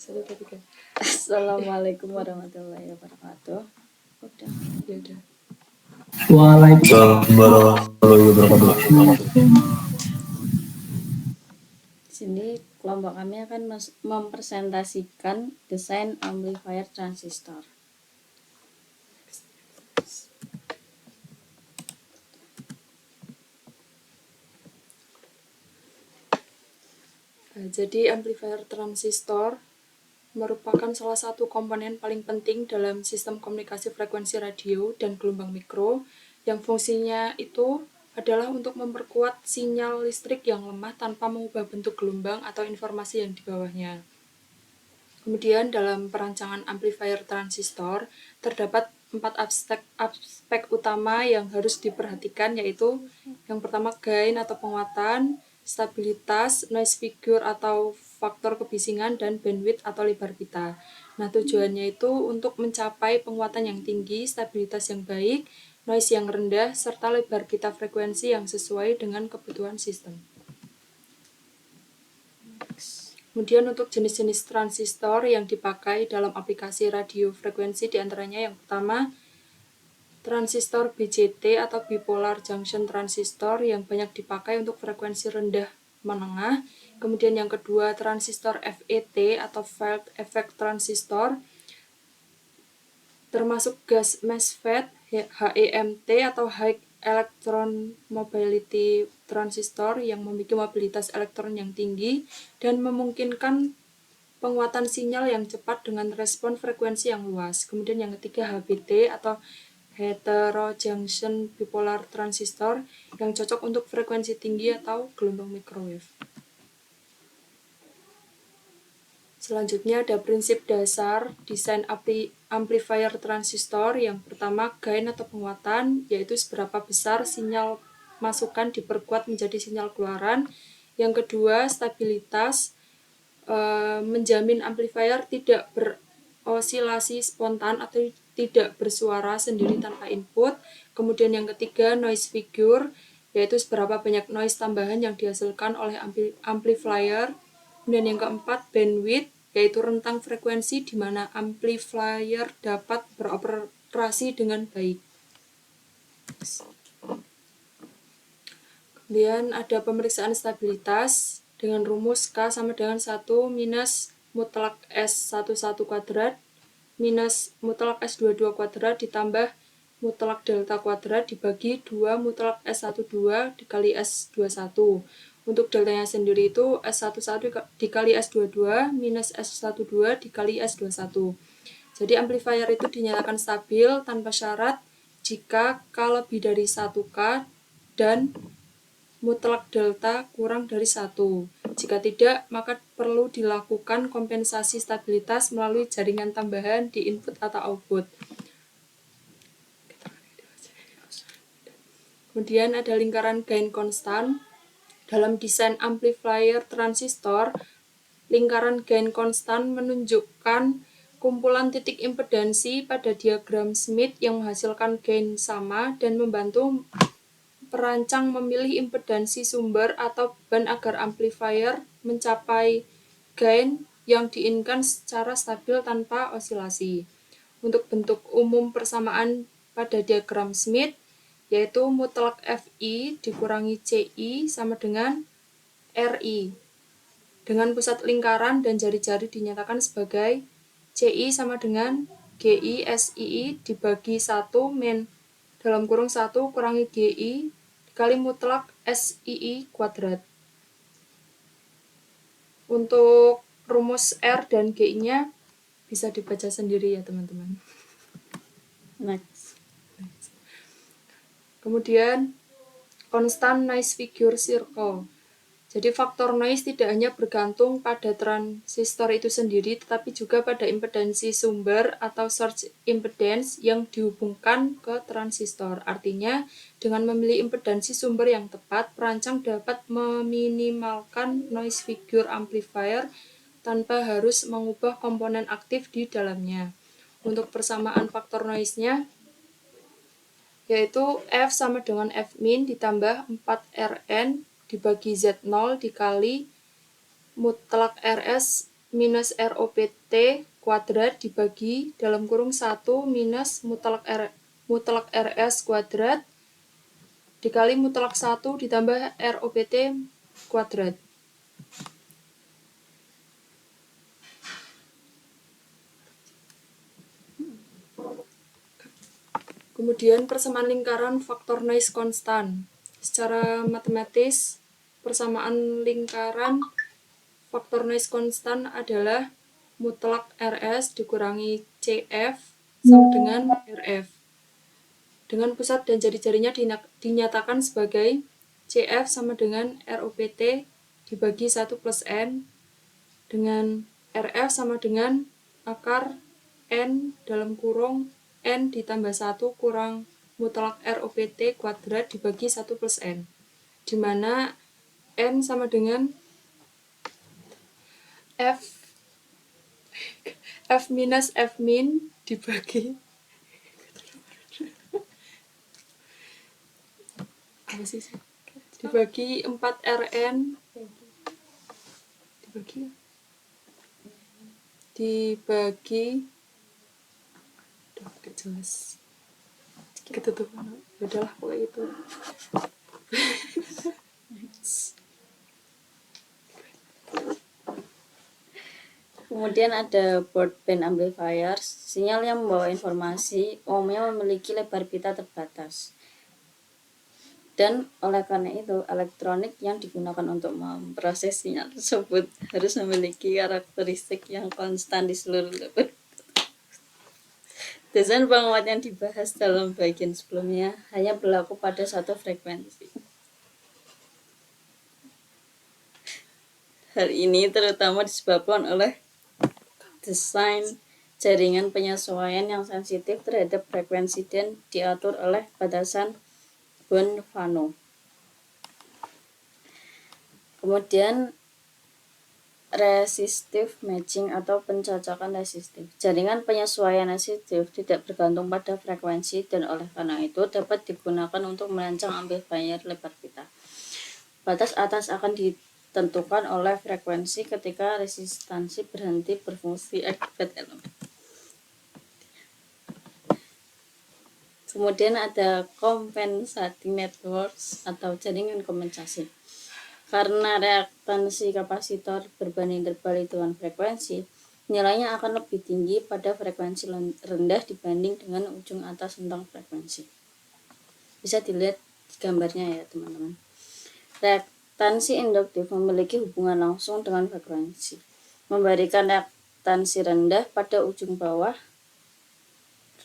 1, 2, 3. Assalamualaikum warahmatullahi wabarakatuh. Udah. Ya udah. Waalaikumsalam warahmatullahi wabarakatuh. Di sini kelompok kami akan mempresentasikan desain amplifier transistor. Nah, jadi amplifier transistor merupakan salah satu komponen paling penting dalam sistem komunikasi frekuensi radio dan gelombang mikro yang fungsinya itu adalah untuk memperkuat sinyal listrik yang lemah tanpa mengubah bentuk gelombang atau informasi yang di bawahnya. Kemudian dalam perancangan amplifier transistor terdapat 4 aspek utama yang harus diperhatikan, yaitu yang pertama gain atau penguatan, stabilitas, noise figure atau faktor kebisingan, dan bandwidth atau lebar pita. Nah, tujuannya itu untuk mencapai penguatan yang tinggi, stabilitas yang baik, noise yang rendah, serta lebar pita frekuensi yang sesuai dengan kebutuhan sistem. Kemudian untuk jenis-jenis transistor yang dipakai dalam aplikasi radio frekuensi diantaranya yang pertama transistor BJT atau bipolar junction transistor yang banyak dipakai untuk frekuensi rendah menengah. Kemudian yang kedua transistor FET atau field effect transistor termasuk gas MOSFET, HEMT atau high electron mobility transistor yang memiliki mobilitas elektron yang tinggi dan memungkinkan penguatan sinyal yang cepat dengan respon frekuensi yang luas. Kemudian yang ketiga HBT atau heterojunction bipolar transistor yang cocok untuk frekuensi tinggi atau gelombang microwave. Selanjutnya ada prinsip dasar desain amplifier transistor. Yang pertama gain atau penguatan, yaitu seberapa besar sinyal masukan diperkuat menjadi sinyal keluaran. Yang kedua stabilitas, menjamin amplifier tidak berosilasi spontan atau tidak bersuara sendiri tanpa input. Kemudian yang ketiga noise figure, yaitu seberapa banyak noise tambahan yang dihasilkan oleh amplifier. Kemudian yang keempat bandwidth, yaitu rentang frekuensi di mana amplifier dapat beroperasi dengan baik. Kemudian ada pemeriksaan stabilitas dengan rumus K sama dengan 1 minus mutlak S11 kuadrat minus mutlak S22 kuadrat ditambah mutlak delta kuadrat dibagi 2 mutlak S12 dikali S21. Untuk deltanya sendiri itu S11 dikali S22 minus S12 dikali S21. Jadi amplifier itu dinyatakan stabil tanpa syarat jika K lebih dari 1K dan mutlak delta kurang dari 1. Jika tidak, maka perlu dilakukan kompensasi stabilitas melalui jaringan tambahan di input atau output. Kemudian ada lingkaran gain konstan. Dalam desain amplifier transistor, lingkaran gain konstan menunjukkan kumpulan titik impedansi pada diagram Smith yang menghasilkan gain sama dan membantu perancang memilih impedansi sumber atau beban agar amplifier mencapai gain yang diinginkan secara stabil tanpa osilasi. Untuk bentuk umum persamaan pada diagram Smith, yaitu mutlak Fi dikurangi Ci sama dengan Ri. Dengan pusat lingkaran dan jari-jari dinyatakan sebagai Ci sama dengan Gi Sii dibagi 1 min dalam kurung 1 kurangi Gi dikali mutlak Sii kuadrat. Untuk rumus R dan Gi-nya bisa dibaca sendiri ya teman-teman. Next. Kemudian konstan noise figure circle. Jadi faktor noise tidak hanya bergantung pada transistor itu sendiri, tetapi juga pada impedansi sumber atau source impedance yang dihubungkan ke transistor. Artinya, dengan memilih impedansi sumber yang tepat, perancang dapat meminimalkan noise figure amplifier tanpa harus mengubah komponen aktif di dalamnya. Untuk persamaan faktor noise-nya, yaitu F sama dengan F min ditambah 4Rn dibagi Z0 dikali mutlak RS minus ROPT kuadrat dibagi dalam kurung 1 minus mutlak RS kuadrat dikali mutlak 1 ditambah ROPT kuadrat. Kemudian persamaan lingkaran faktor noise konstan. Secara matematis, persamaan lingkaran faktor noise konstan adalah mutlak RS dikurangi CF sama dengan RF. Dengan pusat dan jari-jarinya dinyatakan sebagai CF sama dengan ROPT dibagi 1 plus N dengan RF sama dengan akar N dalam kurung N ditambah 1 kurang mutlak ROPT kuadrat dibagi 1 plus N, di mana N sama dengan F minus F min dibagi dibagi 4 Rn dibagi udah jelas ketutupan udahlah pokoknya itu. Kemudian ada broadband amplifier, sinyal yang membawa informasi umumnya memiliki lebar pita terbatas. Dan oleh karena itu, elektronik yang digunakan untuk memproses sinyal tersebut harus memiliki karakteristik yang konstan di seluruh lebar. Desain penguat yang dibahas dalam bagian sebelumnya hanya berlaku pada satu frekuensi. Hal ini terutama disebabkan oleh desain jaringan penyesuaian yang sensitif terhadap frekuensi dan diatur oleh batasan Bonfanno. Kemudian resistive matching atau pencocokan resistif. Jaringan penyesuaian resistif tidak bergantung pada frekuensi dan oleh karena itu dapat digunakan untuk merancang amplifier lebar pita. Batas atas akan ditentukan oleh frekuensi ketika resistansi berhenti berfungsi akibat elemen. Kemudian ada compensating networks atau jaringan kompensasi. Karena reaktansi kapasitor berbanding terbalik dengan frekuensi, nilainya akan lebih tinggi pada frekuensi rendah dibanding dengan ujung atas tentang frekuensi. Bisa dilihat gambarnya ya teman-teman. Reaktansi induktif memiliki hubungan langsung dengan frekuensi, memberikan reaktansi rendah pada ujung bawah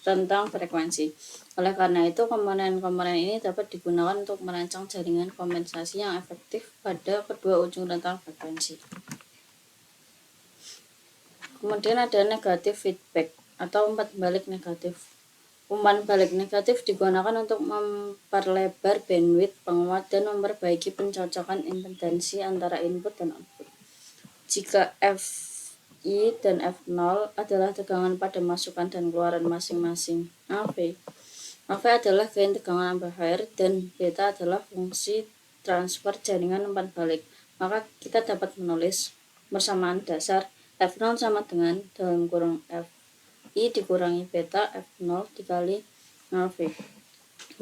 tentang frekuensi. Oleh karena itu, komponen-komponen ini dapat digunakan untuk merancang jaringan kompensasi yang efektif pada kedua ujung rentang frekuensi. Kemudian ada negatif feedback atau umpan balik negatif. Umpan balik negatif digunakan untuk memperlebar bandwidth penguat dan memperbaiki pencocokan impedansi antara input dan output. Jika Fi dan F0 adalah tegangan pada masukan dan keluaran masing-masing AV adalah gain tegangan amplifier dan beta adalah fungsi transfer jaringan umpan balik, maka kita dapat menulis persamaan dasar F0 sama dengan dalam kurung Fi dikurangi beta F0 dikali AV,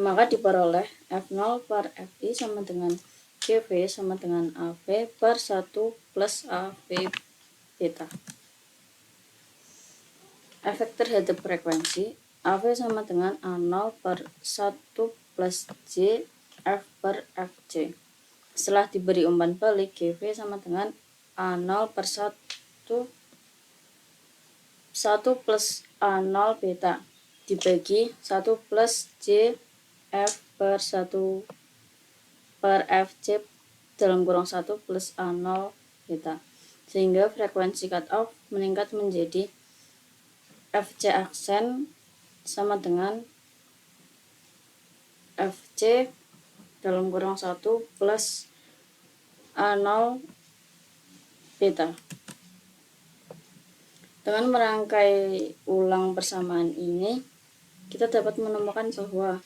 maka diperoleh F0 per Fi sama dengan GV sama dengan AV per 1 plus AV beta. Efek terhadap frekuensi AV sama dengan A0 per 1 plus J F per Fj. Setelah diberi umpan balik, GV sama dengan A0 per 1 plus A0 beta dibagi 1 plus J F per 1 per Fj dalam kurung 1 plus A0 beta, sehingga frekuensi cutoff meningkat menjadi Fc aksen sama dengan Fc dalam kurung 1 plus A0 beta. Dengan merangkai ulang persamaan ini, kita dapat menemukan bahwa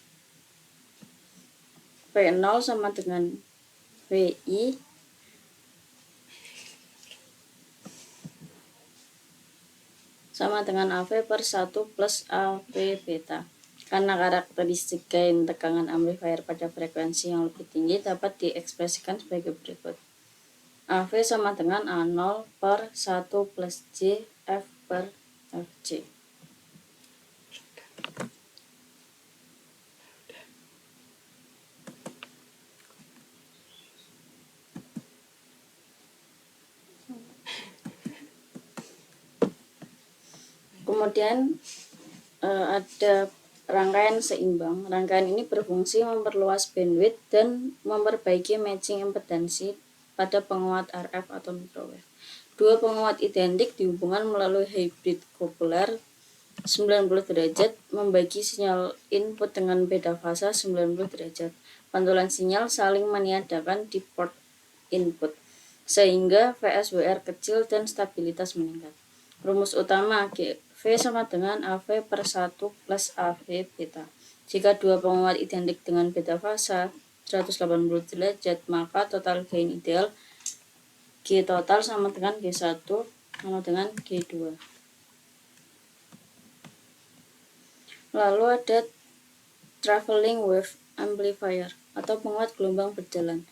V0 sama dengan Vi sama dengan AV per 1 plus AV beta. Karena karakteristik gain tegangan amplifier pada frekuensi yang lebih tinggi dapat diekspresikan sebagai berikut. AV sama dengan A0 per 1 plus J F per Fj. Kemudian ada rangkaian seimbang. Rangkaian ini berfungsi memperluas bandwidth dan memperbaiki matching impedansi pada penguat RF atau microwave. Dua penguat identik dihubungkan melalui hybrid coupler 90 derajat, membagi sinyal input dengan beda fasa 90 derajat. Pantulan sinyal saling meniadakan di port input, sehingga VSWR kecil dan stabilitas meningkat. Rumus utama V sama dengan AV per 1 plus AV beta. Jika dua penguat identik dengan beda fasa 180 derajat, maka total gain ideal G total sama dengan G1 sama dengan G2. Lalu ada traveling wave amplifier atau penguat gelombang berjalan.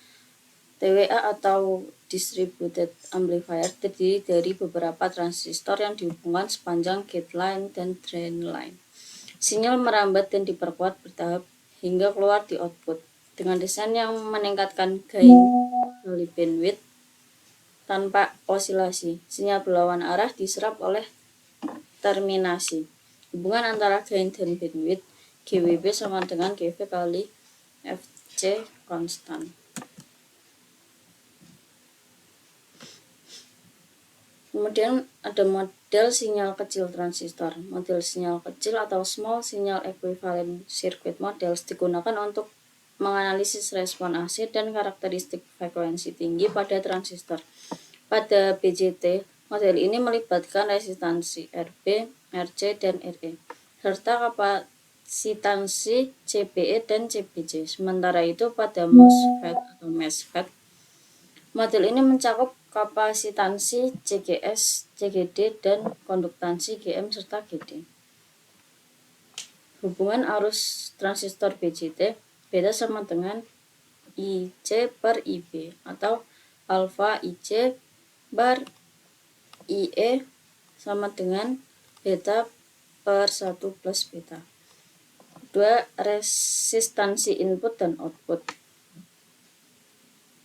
TWA atau distributed amplifier terdiri dari beberapa transistor yang dihubungkan sepanjang gate line dan drain line. Sinyal merambat dan diperkuat bertahap hingga keluar di output dengan desain yang meningkatkan gain kali bandwidth tanpa osilasi. Sinyal berlawan arah diserap oleh terminasi. Hubungan antara gain dan bandwidth GWB sama dengan GV kali Fc konstan. Kemudian ada model sinyal kecil transistor. Model sinyal kecil atau small signal equivalent circuit models digunakan untuk menganalisis respon AC dan karakteristik frekuensi tinggi pada transistor. Pada BJT, model ini melibatkan resistansi RB, RC, dan RE, serta kapasitansi CBE dan CBC. Sementara itu pada MOSFET atau MESFET, model ini mencakup kapasitansi CGS, CGD, dan konduktansi GM serta GD. Hubungan arus transistor BJT beta sama dengan IC per IB atau alfa IC bar IE sama dengan beta per 1 plus beta. Dua resistansi input dan output.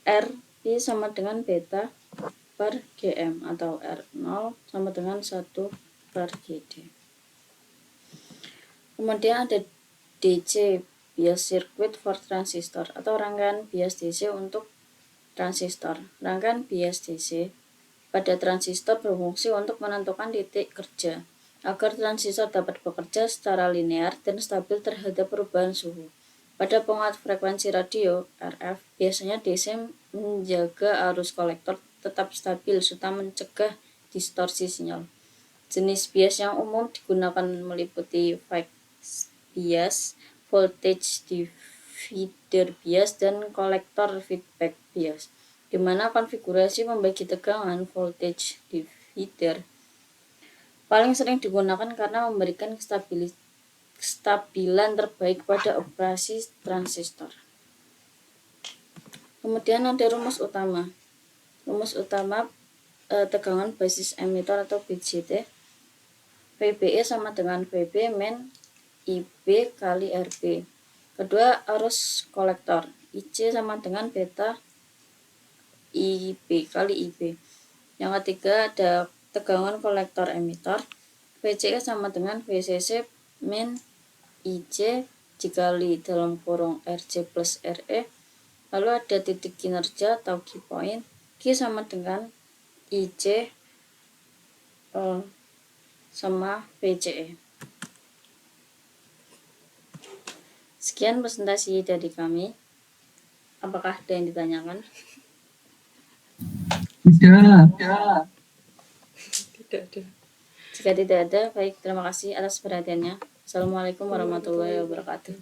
RP sama dengan beta per GM atau R0 sama dengan 1 per GD. Kemudian ada DC, bias circuit for transistor atau rangkaian bias DC untuk transistor. Rangkaian bias DC pada transistor berfungsi untuk menentukan titik kerja agar transistor dapat bekerja secara linear dan stabil terhadap perubahan suhu. Pada penguat frekuensi radio RF, biasanya DC menjaga arus kolektor tetap stabil serta mencegah distorsi sinyal. Jenis bias yang umum digunakan meliputi phase bias, voltage divider bias, dan kolektor feedback bias, di mana konfigurasi membagi tegangan voltage divider paling sering digunakan karena memberikan kestabilan terbaik pada operasi transistor. Kemudian ada rumus utama. Rumus utama tegangan basis emitter atau BJT. VBE sama dengan VB min IB kali RB. Kedua, arus kolektor. IC sama dengan beta IB kali IB. Yang ketiga ada tegangan kolektor emitter. VCE sama dengan VCC min IC dikali dalam kurung RC plus RE. Lalu ada titik kinerja atau key point. Q sama dengan IC sama VCE. Sekian presentasi dari kami. Apakah ada yang ditanyakan? Tidak. Tidak ada. Jika tidak ada, baik, terima kasih atas perhatiannya. Assalamualaikum warahmatullahi wabarakatuh.